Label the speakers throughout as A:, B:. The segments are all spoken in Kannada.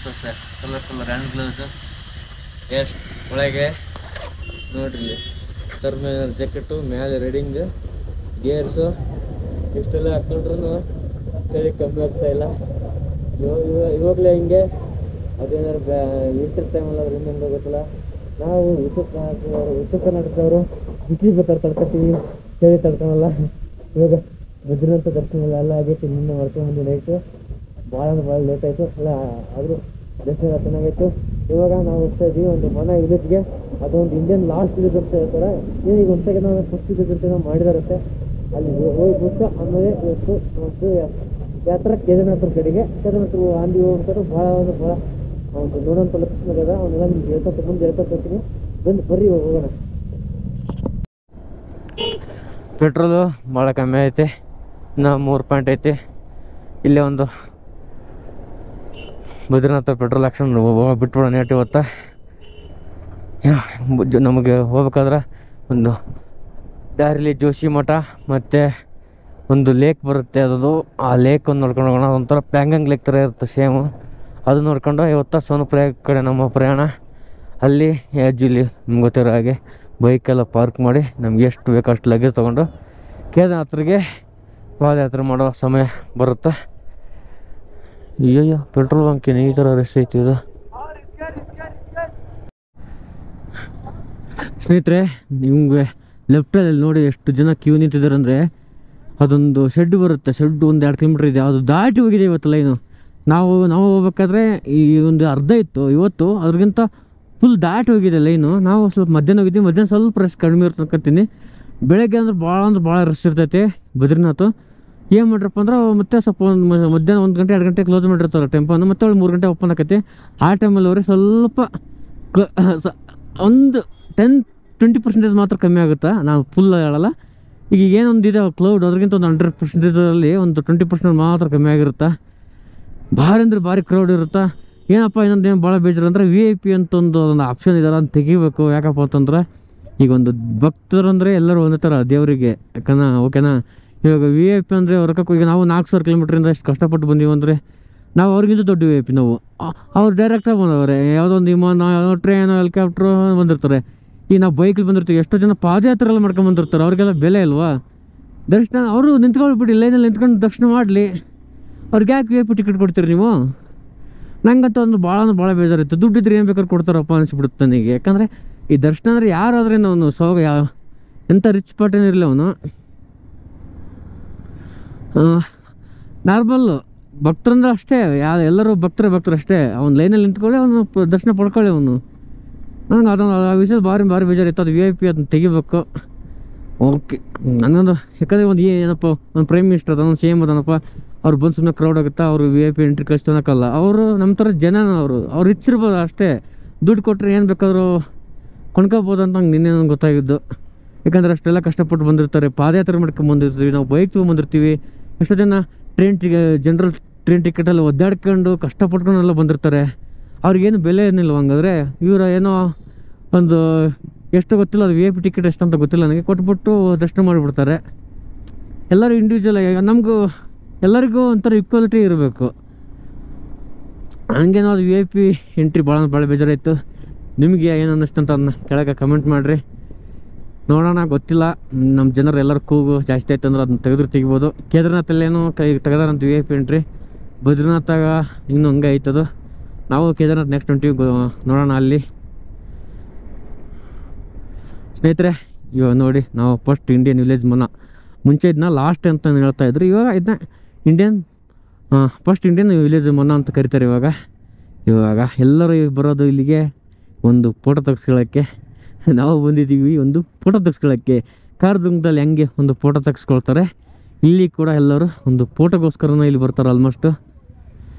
A: ಕಲರ್ ಹ್ಯಾಂಡ್ ಗ್ಲೌಸ್ ಎಷ್ಟು ಒಳಗೆ ನೋಡ್ರಿ ಟರ್ಮಿನಲ್ ಜಾಕೆಟು ಮೇಲೆ ರೀಡಿಂಗ್ ಗೇರ್ಸು ಇಷ್ಟೆಲ್ಲ ಹಾಕೊಂಡ್ರು ಚಳಿ ಕಮ್ಮಿ ಆಗ್ತಾ ಇಲ್ಲ. ಇವಾಗಲೇ ಹಿಂಗೆ ಅದೇನಾದ್ರು ವಿಂಟರ್ ಟೈಮಲ್ಲಿ ಅವ್ರಿಂದ ಹೆಂಗೆ ಗೊತ್ತಿಲ್ಲ. ನಾವು ಉತ್ತರ ಕರ್ನಾಟಕದವರು ಬಿಸಿ ಬೇಕಾದ್ರೆ ತಡ್ಕೊತೀವಿ, ಚಳಿ ತಡ್ಕೊಳಲ್ಲ. ಇವಾಗ ಬದ್ರಿನಾಥ ದರ್ಶನ ಎಲ್ಲ ಆಗೈತಿ, ನಿನ್ನೆ ಮಾಡ್ಕೊಂಡ್ಬಂದು ನೈಟು ಭಾಳ ಅಂದ್ರೆ ಭಾಳ ಲೇಟ್ ಆಯಿತು ಅಲ್ಲ, ಆದರೂ ದರ್ಶನ ಚೆನ್ನಾಗಾಯಿತು. ಇವಾಗ ನಾವು ಹೋಗ್ತಾ ಇದ್ದೀವಿ ಒಂದು ಮನ ವಿಲೇಜ್ಗೆ. ಅದೊಂದು ಇಂಡಿಯನ್ ಲಾಸ್ಟ್ ವಿಲೇಜ್ ಅಂತ ಹೇಳ್ತಾರೆ. ಈಗ ಒಂದು ಸೆಕೆಂಡ್ ನಾವು ಫಸ್ಟ್ ವಿಲೇಜ್ ಅಂತ ಮಾಡಿದಾರಂತೆ. ಅಲ್ಲಿ ಹೋಗ್ಬಿಟ್ಟು ಆಮೇಲೆ ಇವತ್ತು ಒಂದು ಯಾತ್ರಾ ಕೇದಾರನಾಥರ ಕಡೆಗೆ ಆಂದಿ ಹೋಗ್ತಾರೆ. ಭಾಳ ಅಂದ್ರೆ ಭಾಳ ಒಂದು ನೋಡೋಂಥ ಲಕ್ಷಣ ಅದ. ಅವನ್ನೆಲ್ಲ ನಿಮ್ಗೆ ಮುಂದೆ ಹೇಳ್ಕೊತೀನಿ, ಬಂದು ಬರ್ರಿ ಹೋಗೋಣ. ಪೆಟ್ರೋಲು ಭಾಳ ಕಮ್ಮಿ ಐತೆ, ಇನ್ನು 3 ಪಾಯಿಂಟ್ ಐತೆ. ಇಲ್ಲೇ ಒಂದು ಬದ್ರಿನಾಥ ಪೆಟ್ರೋಲ್ ಹಾಕ್ಸ್ಕೊಂಡು ಬಿಟ್ಬಿಡೋಣ ನೇಟ್ ಇವತ್ತು. ನಮಗೆ ಹೋಗ್ಬೇಕಾದ್ರೆ ಒಂದು ದಾರಿಲಿ ಜೋಶಿ ಮಠ ಮತ್ತು ಒಂದು ಲೇಕ್ ಬರುತ್ತೆ, ಅದು ಆ ಲೇಕ್ ಒಂದು ನೋಡ್ಕೊಂಡು ಹೋಗೋಣ. ಒಂಥರ ಪ್ಯಾಂಗಂಗ್ ಲೇಕ್ ಥರ ಇರುತ್ತೆ ಸೇಮು, ಅದು ನೋಡ್ಕೊಂಡು ಇವತ್ತು ಸೋನಪ್ರಯಾಗ ಕಡೆ ನಮ್ಮ ಪ್ರಯಾಣ. ಅಲ್ಲಿ ಯೂಜ್ವಲಿ ನಿಮ್ಗೆ ಗೊತ್ತಿರೋ ಹಾಗೆ ಬೈಕೆಲ್ಲ ಪಾರ್ಕ್ ಮಾಡಿ ನಮ್ಗೆ ಎಷ್ಟು ಬೇಕೋ ಅಷ್ಟು ಲಗೇಜ್ ತೊಗೊಂಡು ಕೇದಾರನಾಥರಿಗೆ ಪಾದಯಾತ್ರೆ ಮಾಡೋ ಸಮಯ ಬರುತ್ತೆ. ಅಯ್ಯಯ್ಯೋ ಪೆಟ್ರೋಲ್ ಬಂಕಿನ ಈ ಥರ ರೆಸ್ಟ್ ಐತಿ ಇದು. ಸ್ನೇಹಿತರೆ, ನಿಮಗೆ ಲೆಫ್ಟಲ್ಲಿ ನೋಡಿ ಎಷ್ಟು ಜನ ಕ್ಯೂ ನಿಂತಿದ್ದಾರೆ ಅಂದರೆ, ಅದೊಂದು ಶೆಡ್ ಬರುತ್ತೆ. ಶೆಡ್ ಒಂದು 2 ಕಿಲೋಮೀಟ್ರ್ ಇದೆ, ಅದು ದಾಟಿ ಹೋಗಿದೆ ಇವತ್ತು ಲೈನು. ನಾವು ಹೋಗ್ಬೇಕಾದ್ರೆ ಈ ಒಂದು ಅರ್ಧ ಇತ್ತು, ಇವತ್ತು ಅದ್ರಿಗಿಂತ ಫುಲ್ ದಾಟಿ ಹೋಗಿದೆ ಲೈನು. ನಾವು ಸ್ವಲ್ಪ ಮಧ್ಯಾಹ್ನ ಹೋಗಿದ್ದೀವಿ, ಮಧ್ಯಾಹ್ನ ಸ್ವಲ್ಪ ರಶ್ ಕಡಿಮೆ ಇರುತ್ತೆ ಅನ್ಕೊತೀನಿ. ಬೆಳಗ್ಗೆ ಅಂದ್ರೆ ಭಾಳ ರಶ್ ಇರ್ತೈತೆ ಬದ್ರಿನಾಥ. ಏನು ಮಾಡ್ರಪ್ಪ ಅಂದ್ರೆ ಮತ್ತೆ ಸ್ವಲ್ಪ ಒಂದು ಮಧ್ಯಾಹ್ನ 1 ಗಂಟೆ 2 ಗಂಟೆ ಕ್ಲೋಸ್ ಮಾಡಿರ್ತಾರೆ ಟೆಂಪನ್ನು, ಮತ್ತೆ ಅವಳು 3 ಗಂಟೆ ಓಪನ್ ಆಕೈತಿ. ಆ ಟೈಮಲ್ಲಿ ಅವ್ರಿಗೆ ಸ್ವಲ್ಪ ಒಂದು 10-20% ಮಾತ್ರ ಕಮ್ಮಿ ಆಗುತ್ತೆ, ನಾವು ಫುಲ್ ಹೇಳಲ್ಲ. ಈಗ ಏನೊಂದಿದೆ ಕ್ಲೌಡ್, ಅದ್ರಿಗಿಂತ ಒಂದು 100%ಅಲ್ಲಿ ಒಂದು 20% ಮಾತ್ರ ಕಮ್ಮಿ ಆಗಿರುತ್ತೆ. ಭಾರಿ ಅಂದ್ರೆ ಭಾರಿ ಕ್ರೌಡ್ ಇರುತ್ತೆ. ಏನಪ್ಪ ಇನ್ನೊಂದು ಏನು ಭಾಳ ಬೇಜಾರು ಅಂದರೆ VIP ಅಂತ ಒಂದು ಆಪ್ಷನ್ ಇದೆಲ್ಲ ಅಂತ ತೆಗಿಬೇಕು. ಯಾಕಪ್ಪ ಅಂತಂದ್ರೆ ಈಗ ಒಂದು ಭಕ್ತರು ಅಂದರೆ ಎಲ್ಲರೂ ಒಂದೇ ಥರ ದೇವರಿಗೆ, ಯಾಕಂದ್ರೆ ಓಕೆನಾ. ಇವಾಗ VIP ಅಂದರೆ ಹೊರಕ್ಕೆ ಈಗ ನಾವು 4,000 ಕಿಲೋಮೀಟ್ರಿಂದ ಎಷ್ಟು ಕಷ್ಟಪಟ್ಟು ಬಂದೀವಿ ಅಂದರೆ ನಾವು ಅವ್ರಿಗಿಂತ ದೊಡ್ಡ VIP ನಾವು. ಅವ್ರು ಡೈರೆಕ್ಟಾಗಿ ಬಂದವ್ರೆ, ಯಾವುದೋ ಒಂದು ವಿಮಾನ, ಯಾವುದೋ ಟ್ರೈನು, ಹೆಲಿಕಾಪ್ಟ್ರು ಬಂದಿರ್ತಾರೆ. ಈಗ ನಾವು ಬೈಕಲ್ಲಿ ಬಂದಿರ್ತೀವಿ, ಎಷ್ಟೋ ಜನ ಪಾದಯಾತ್ರೆ ಎಲ್ಲ ಮಾಡ್ಕೊಂಡು ಬಂದಿರ್ತಾರೆ, ಅವ್ರಿಗೆಲ್ಲ ಬೆಲೆ ಇಲ್ವಾ? ದರ್ಶನ ಅವರು ನಿಂತ್ಕೊಳ್ಬಿಟ್ಟು ಲೈನಲ್ಲಿ ನಿಂತ್ಕೊಂಡು ದರ್ಶನ ಮಾಡಲಿ, ಅವ್ರಿಗೆ ಯಾಕೆ VIP ಟಿಕೆಟ್ ಕೊಡ್ತೀರಿ ನೀವು? ನಂಗಂತೂ ಒಂದು ಭಾಳ ಬೇಜಾರಿತ್ತು. ದುಡ್ಡಿದ್ರೆ ಏನು ಬೇಕಾದ್ರೆ ಕೊಡ್ತಾರಪ್ಪ ಅನಿಸ್ಬಿಡುತ್ತೆ ನನಗೆ. ಯಾಕಂದರೆ ಈ ದರ್ಶನ ಅಂದರೆ ಯಾರಾದ್ರೆ ಅವನು ಎಂಥ ರಿಚ್ ಪಾರ್ಟೇನು ಇರಲಿ, ಅವನು ನಾರ್ಮಲ್ಲು ಭಕ್ತರಂದ್ರೆ ಅಷ್ಟೇ, ಎಲ್ಲರೂ ಭಕ್ತರು ಅಷ್ಟೇ. ಅವ್ನು ಲೈನಲ್ಲಿ ನಿಂತ್ಕೊಳ್ಳಿ, ಅವನು ದರ್ಶನ ಪಡ್ಕೊಳ್ಳಿ ಅವನು. ನನಗೆ ಅದೊಂದು ಆ ವಿಷಯ ಭಾರಿ ಬೇಜಾರಿತ್ತು. ಅದು VIP ಅದನ್ನ ತೆಗಿಬೇಕು. ಓಕೆ, ನನಗೊಂದು ಯಾಕಂದರೆ ಒಂದು ಏನಪ್ಪ ಒಂದು ಪ್ರೈಮ್ ಮಿನಿಸ್ಟರ್ ಅದನ್ನು ಸೇಮ್ ಅದನಪ್ಪ, ಅವ್ರು ಬಂದು ಸುಮ್ಮನೆ ಕ್ರೌಡ್ ಆಗುತ್ತಾ, ಅವರು VIP ಎಂಟ್ರಿ ಕಳಿಸ್ತು ಅನ್ನೋಕ್ಕಲ್ಲ. ಅವರು ನಮ್ಮ ಥರ ಜನ, ಅವರು ರಿಚ್ ಇರ್ಬೋದು ಅಷ್ಟೇ. ದುಡ್ಡು ಕೊಟ್ಟರೆ ಏನು ಬೇಕಾದರೂ ಕೊಂಡ್ಕೋಬೋದು ಅಂತ ನಂಗೆ ನಿನ್ನೆ ನನಗೆ ಗೊತ್ತಾಗಿದ್ದು. ಯಾಕಂದರೆ ಅಷ್ಟೆಲ್ಲ ಕಷ್ಟಪಟ್ಟು ಬಂದಿರ್ತಾರೆ, ಪಾದಯಾತ್ರೆ ಮಾಡ್ಕೊಂಡು ಬಂದಿರ್ತೀವಿ, ನಾವು ಬೈಕ್ ತೊಗೊಂಬಂದಿರ್ತೀವಿ. ಎಷ್ಟೋ ಜನ ಜನರಲ್ ಟ್ರೈನ್ ಟಿಕೆಟಲ್ಲಿ ಒದ್ದಾಡ್ಕೊಂಡು ಕಷ್ಟಪಟ್ಕೊಂಡೆಲ್ಲ ಬಂದಿರ್ತಾರೆ. ಅವ್ರಿಗೇನು ಬೆಲೆ ಏನಿಲ್ವ? ಹಂಗಾದ್ರೆ ಇವರು ಏನೋ ಒಂದು ಎಷ್ಟು ಗೊತ್ತಿಲ್ಲ, ಅದು VIP ಟಿಕೆಟ್ ಎಷ್ಟು ಅಂತ ಗೊತ್ತಿಲ್ಲ ನನಗೆ, ಕೊಟ್ಬಿಟ್ಟು ದರ್ಶನ ಮಾಡಿಬಿಡ್ತಾರೆ. ಎಲ್ಲರೂ ಇಂಡಿವಿಜುವಲ್ ಆಗಿ, ನಮಗೂ ಎಲ್ಲರಿಗೂ ಒಂಥರ ಈಕ್ವಾಲಿಟಿ ಇರಬೇಕು. ಹಂಗೇನೋ ಅದು VIP ಎಂಟ್ರಿ ಭಾಳ ಬೇಜಾರಾಯಿತು. ನಿಮಗೆ ಏನು ಅನ್ನಿಸ್ತು ಅಂತ ಅದನ್ನ ಕೆಳಗೆ ಕಮೆಂಟ್ ಮಾಡಿರಿ, ನೋಡೋಣ. ಗೊತ್ತಿಲ್ಲ, ನಮ್ಮ ಜನರು ಎಲ್ಲರೂ ಕೂಗು ಜಾಸ್ತಿ ಆಯ್ತು ಅಂದ್ರೆ ಅದನ್ನ ತೆಗಿಬೋದು. ಕೇದಾರನಾಥಲ್ಲೇನೋ ತೆಗೆದಾರಂತ VIP ಎಂಟ್ರಿ, ಬದ್ರಿನಾಥಾಗ ಇನ್ನೂ ಹಂಗೆ ಆಯ್ತದು. ನಾವು ಕೇದಾರನಾಥ್ ನೆಕ್ಸ್ಟ್ ಹೊಂಟಿವಿ, ನೋಡೋಣ ಅಲ್ಲಿ. ಸ್ನೇಹಿತರೆ, ಇವಾಗ ನೋಡಿ, ನಾವು ಫಸ್ಟ್ ಇಂಡಿಯನ್ ವಿಲೇಜ್ ಮನ, ಮುಂಚೆ ಇದನ್ನ ಲಾಸ್ಟ್ ಅಂತ ಹೇಳ್ತಾಯಿದ್ರು, ಇವಾಗ ಇದನ್ನ ಫಸ್ಟ್ ಇಂಡಿಯನ್ ವಿಲೇಜ್ ಮನ ಅಂತ ಕರೀತಾರೆ. ಇವಾಗ ಎಲ್ಲರೂ ಬರೋದು ಇಲ್ಲಿಗೆ ಒಂದು ಫೋಟೋ ತೆಗೆಸ್ಕೊಳ್ಳೋಕ್ಕೆ. ನಾವು ಬಂದಿದ್ದೀವಿ ಒಂದು ಫೋಟೋ ತೆಗೆಸ್ಕೊಳ್ಳೋಕ್ಕೆ. ಕಾರ್ದುಂಗದಲ್ಲಿ ಹೆಂಗೆ ಒಂದು ಫೋಟೋ ತೆಗೆಸ್ಕೊಳ್ತಾರೆ, ಇಲ್ಲಿ ಕೂಡ ಎಲ್ಲರೂ ಒಂದು ಫೋಟೋಗೋಸ್ಕರನೇ ಇಲ್ಲಿ ಬರ್ತಾರೆ ಆಲ್ಮೋಸ್ಟು.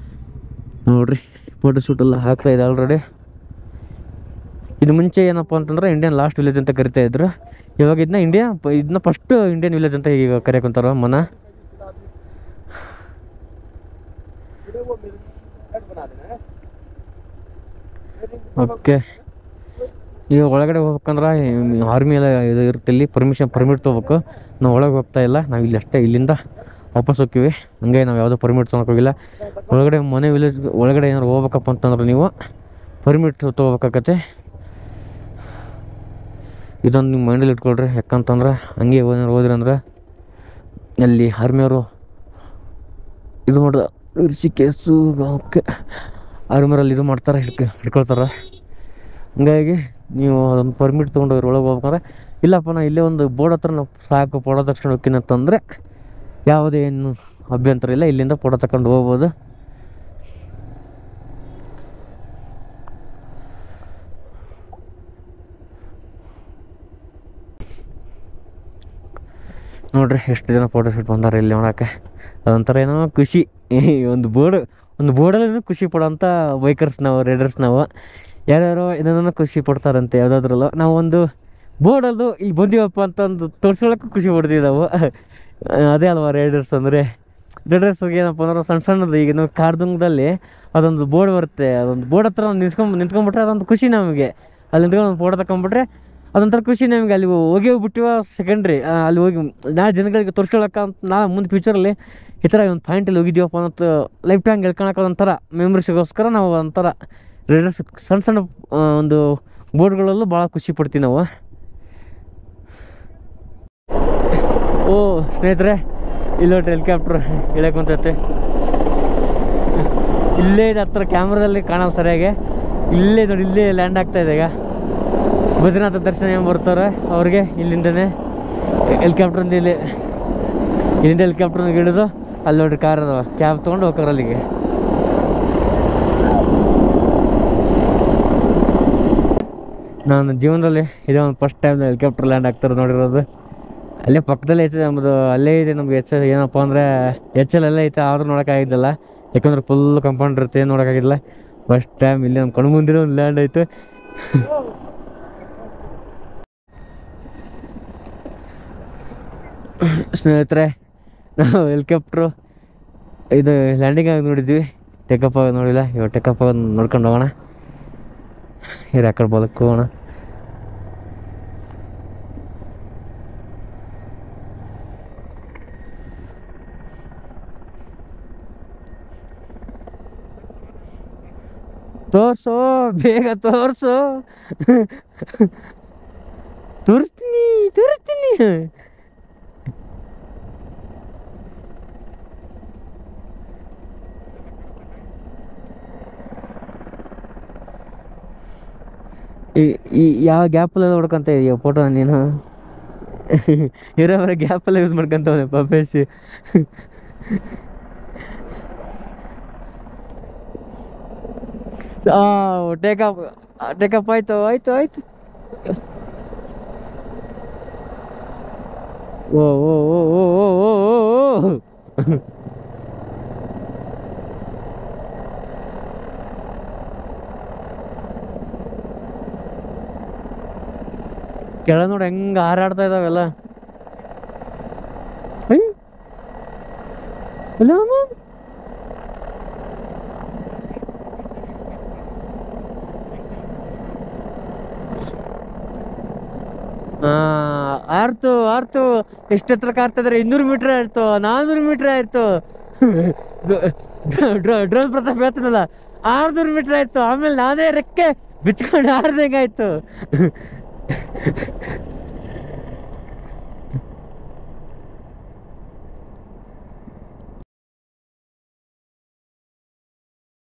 A: ನೋಡಿರಿ, ಫೋಟೋ ಶೂಟೆಲ್ಲ ಹಾಕ್ತಾಯಿದೆ ಆಲ್ರೆಡಿ. ಇದು ಮುಂಚೆ ಏನಪ್ಪ ಅಂತಂದ್ರೆ ಇಂಡಿಯನ್ ಲಾಸ್ಟ್ ವಿಲೇಜ್ ಅಂತ ಕರಿತಾಯಿದ್ರು. ಇವಾಗ ಇದನ್ನ ಫಸ್ಟ್ ಇಂಡಿಯನ್ ವಿಲೇಜ್ ಅಂತ ಈಗ ಕರೆಯಕೊಂತಾರ ಮನ. ಓಕೆ, ಈಗ ಒಳಗಡೆ ಹೋಗ್ಬೇಕಂದ್ರೆ ಆರ್ಮಿ ಎಲ್ಲ ಇದು ಇರುತ್ತೆ, ಇಲ್ಲಿ ಪರ್ಮಿಟ್ ತೊಗೋಬೇಕು. ನಾವು ಒಳಗೆ ಹೋಗ್ತಾ ಇಲ್ಲ, ನಾವು ಇಲ್ಲಿ ಅಷ್ಟೇ. ಇಲ್ಲಿಂದ ವಾಪಸ್ ಹೋಗ್ತೀವಿ. ಹಂಗೆ ನಾವು ಯಾವುದೋ ಪರ್ಮಿಟ್ ತೊಗೊಳಕ್ಕೆ ಹೋಗಿಲ್ಲ. ಒಳಗಡೆ ಮನೆ ವಿಲೇಜ್ ಒಳಗಡೆ ಏನಾರು ಹೋಗ್ಬೇಕಪ್ಪ ಅಂತಂದ್ರೆ ನೀವು ಪರ್ಮಿಟ್ ತೊಗೋಬೇಕಾಗತ್ತೆ. ಇದೊಂದು ನಿಮ್ಮ ಮೈಂಡಲ್ಲಿ ಇಟ್ಕೊಳ್ರಿ. ಯಾಕಂತಂದ್ರೆ ಹಂಗೆ ಏನಾರು ಹೋದ್ರಂದ್ರೆ ಅಲ್ಲಿ ಆರ್ಮಿಯವರು ಇದು ಮಾಡ್ದ ಋಷಿಕೇಶು ಓಕೆ ಆರ್ಮಿಯರಲ್ಲಿ ಇದು ಮಾಡ್ತಾರೆ, ಹಿಡ್ಕೊಳ್ತಾರೆ. ಹಂಗಾಗಿ ನೀವು ಅದೊಂದು ಪರ್ಮಿಟ್ ತೊಗೊಂಡೋಗ್ರಿ ಒಳಗೆ ಹೋಗ್ಬೇಕಂದ್ರೆ. ಇಲ್ಲಪ್ಪ ನಾ ಇಲ್ಲೇ ಒಂದು ಬೋರ್ಡ್ ಹತ್ರ ನಾವು ಸಾಕು ಫೋಟೋ ತಕ್ಷಣ ಹೋಗ್ತೀನಿ ಅಂತಂದರೆ ಯಾವುದೇ ಏನು ಅಭ್ಯಂತರ ಇಲ್ಲ, ಇಲ್ಲಿಂದ ಫೋಟೋ ತಗೊಂಡು ಹೋಗ್ಬೋದು. ನೋಡ್ರಿ ಎಷ್ಟು ಜನ ಫೋಟೋ ಶೂಟ್ ಬಂದಾರೆ ಇಲ್ಲಿ ನೋಡೋಕ್ಕೆ. ಅದೊಂಥರ ಏನೋ ಖುಷಿ. ಒಂದು ಬೋರ್ಡಲ್ಲಿ ಖುಷಿ ಪಡೋಂಥ ಬೈಕರ್ಸ್ ನಾವು, ರೈಡರ್ಸ್ ನಾವು. ಯಾರ್ಯಾರೋ ಏನೇನೋ ಖುಷಿ ಪಡ್ತಾರಂತೆ ಯಾವುದಾದ್ರಲ್ಲೂ. ನಾವು ಒಂದು ಬೋರ್ಡಲ್ಲೂ ಇಲ್ಲಿ ಬಂದೀವಪ್ಪ ಅಂತಂದು ತೋರಿಸ್ಕೊಳ್ಳೋಕ್ಕೂ ಖುಷಿ ಪಡ್ತೀವಿ ನಾವು. ಅದೇ ಅಲ್ವಾ ರೈಡರ್ಸ್ ಅಂದರೆ. ರೈಡರ್ಸ್ಗೆ ಏನಪ್ಪ ಅಂದ್ರೆ ಸಣ್ಣ ಸಣ್ಣದು ಈಗ ನಾವು ಕಾರ್ದುಂಗದಲ್ಲಿ ಅದೊಂದು ಬೋರ್ಡ್ ಬರುತ್ತೆ, ಅದೊಂದು ಬೋರ್ಡ್ ಹತ್ರ ನಿಂತ್ಕೊಂಡ್ಬಿಟ್ರೆ ಅದೊಂದು ಖುಷಿ ನಮಗೆ. ಅಲ್ಲಿ ನಿಂತ್ಕೊಂಡು ಒಂದು ಫೋಟೋ ತಗೊಂಡ್ಬಿಟ್ರೆ ಅದೊಂಥರ ಖುಷಿ ನಮಗೆ. ಅಲ್ಲಿ ಹೋಗ್ಬಿಟ್ಟಿವ ಸೆಕೆಂಡ್ರಿ, ಅಲ್ಲಿ ಹೋಗಿ ಜನಗಳಿಗೆ ತೋರಿಸ್ಕೊಳಕ್ಕೆ ಅಂತ ಮುಂದೆ ಫ್ಯೂಚರಲ್ಲಿ ಈ ಥರ ಒಂದು ಪಾಯಿಂಟಲ್ಲಿ ಹೋಗಿದ್ದೀವಪ್ಪ ಅನ್ನೋದು ಲೈಫ್ ಟೈಮ್ ಹೇಳ್ಕೊಳಕ್ಕೆ ಒಂಥರ ಮೆಮ್ರೀಸ್ಗೋಸ್ಕರ ನಾವು ಒಂಥರ ರೈಡರ್ಸ್ ಸಣ್ಣ ಸಣ್ಣ ಒಂದು ಬೋರ್ಡ್ಗಳಲ್ಲೂ ಭಾಳ ಖುಷಿ ಪಡ್ತೀವಿ ನಾವು. ಓ ಸ್ನೇಹಿತರೆ, ಇಲ್ಲೋಟ್ರಿ ಹೆಲಿಕಾಪ್ಟ್ರ್ ಇಳಕ್ಕೆ ಕುಂತೈತೆ. ಇಲ್ಲೇ ಇದೆ ಹತ್ರ, ಕ್ಯಾಮ್ರಾದಲ್ಲಿ ಕಾಣೋದು ಸರಿಯಾಗಿ. ಇಲ್ಲೇ ನೋಡಿ, ಇಲ್ಲೇ ಲ್ಯಾಂಡ್ ಆಗ್ತಾಯಿದೆ ಈಗ. ಬದ್ರಿನಾಥ ದರ್ಶನ ಏನು ಬರ್ತಾರೆ ಅವ್ರಿಗೆ ಇಲ್ಲಿಂದನೇ ಹೆಲಿಕಾಪ್ಟ್ರಿಂದ ಇಲ್ಲಿಂದ ಹೆಲಿಕಾಪ್ಟ್ರನ್ನ ಇಳಿದು ಅಲ್ಲಿ ನೋಡ್ರಿ ಕಾರ್ ಅದಾವ, ಕ್ಯಾಬ್ ತೊಗೊಂಡು ಹೋಗ್ತಾರೆ ಅಲ್ಲಿಗೆ. ನಾನು ಜೀವನದಲ್ಲಿ ಇದೇ ಒಂದು ಫಸ್ಟ್ ಟೈಮ್ ಹೆಲಿಕಾಪ್ಟರ್ ಲ್ಯಾಂಡ್ ಆಗ್ತಾರೆ ನೋಡಿರೋದು. ಅಲ್ಲೇ ಪಕ್ಕದಲ್ಲೇ ಐತೆ ನಮ್ಮದು, ಅಲ್ಲೇ ಇದೆ ನಮ್ಗೆ ಏನಪ್ಪ ಅಂದರೆ ಎಲ್ಲ ಐತೆ, ಆದರೂ ನೋಡೋಕ್ಕಾಗಿದ್ದಲ್ಲ. ಯಾಕಂದ್ರೆ ಫುಲ್ ಕಂಪೌಂಡ್ ಇರುತ್ತೆ, ಏನು ನೋಡೋಕ್ಕಾಗಿಲ್ಲ. ಫಸ್ಟ್ ಟೈಮ್ ಇಲ್ಲಿ ನಮ್ಮ ಕಣ್ಣು ಮುಂದಿನ ಒಂದು ಲ್ಯಾಂಡ್ ಆಯಿತು. ಸ್ನೇಹಿತರೆ, ನಾವು ಹೆಲಿಕಾಪ್ಟ್ರು ಇದು ಲ್ಯಾಂಡಿಂಗ್ ಆಗಿ ನೋಡಿದ್ವಿ, ಟೇಕಪ್ ಆಗಿ ನೋಡಿಲ್ಲ. ಇವಾಗ ಟೇಕಪ್ ಆಗಿ ನೋಡ್ಕೊಂಡು ಹೋಗೋಣ. ಆ ಕಡೆ ಬಲಕ್ಕೆ ಹೋಗೋಣ. ತೋರ್ಸು, ಬೇಗ ತೋರಿಸು. ತೋರಿಸ್ತೀನಿ. ಈ ಯಾವ ಗ್ಯಾಪಲ್ಲೆಲ್ಲ ಹೊಡ್ಕೊಂತ ಇದೆಯಾ ಫೋಟೋ ನೀನು? ಇರೋವರ ಗ್ಯಾಪೆಲ್ಲ ಯೂಸ್ ಮಾಡ್ಕೊಂತವನೆ ಪಪ್ಪೇಸಿ. ಟೇಕಪ್ ಆಯ್ತು. ಓ ಓ ಓ ಓ ಓ ಓ ಕೆಳ ನೋಡಿ ಹೆಂಗ ಹಾರಾಡ್ತಾ ಇದಾವೆಲ್ಲ. ಆರ್ತು ಎಷ್ಟು ಹತ್ರಕ್ಕೆ ಆರ್ತಿದ್ರೆ 200 ಮೀಟ್ರ್ ಆಯ್ತು, 400 ಮೀಟ್ರ್ ಆಯ್ತು. ಡ್ರೋನ್ ಪ್ರತಾಪ್ ಹೇಳ್ತಾನಲ್ಲ, 600 ಮೀಟ್ರ್ ಆಯ್ತು. ಆಮೇಲೆ ನಾನೇ ರೆಕ್ಕೆ ಬಿಚ್ಕೊಂಡು ಆರ್ದಂಗಾಯ್ತು.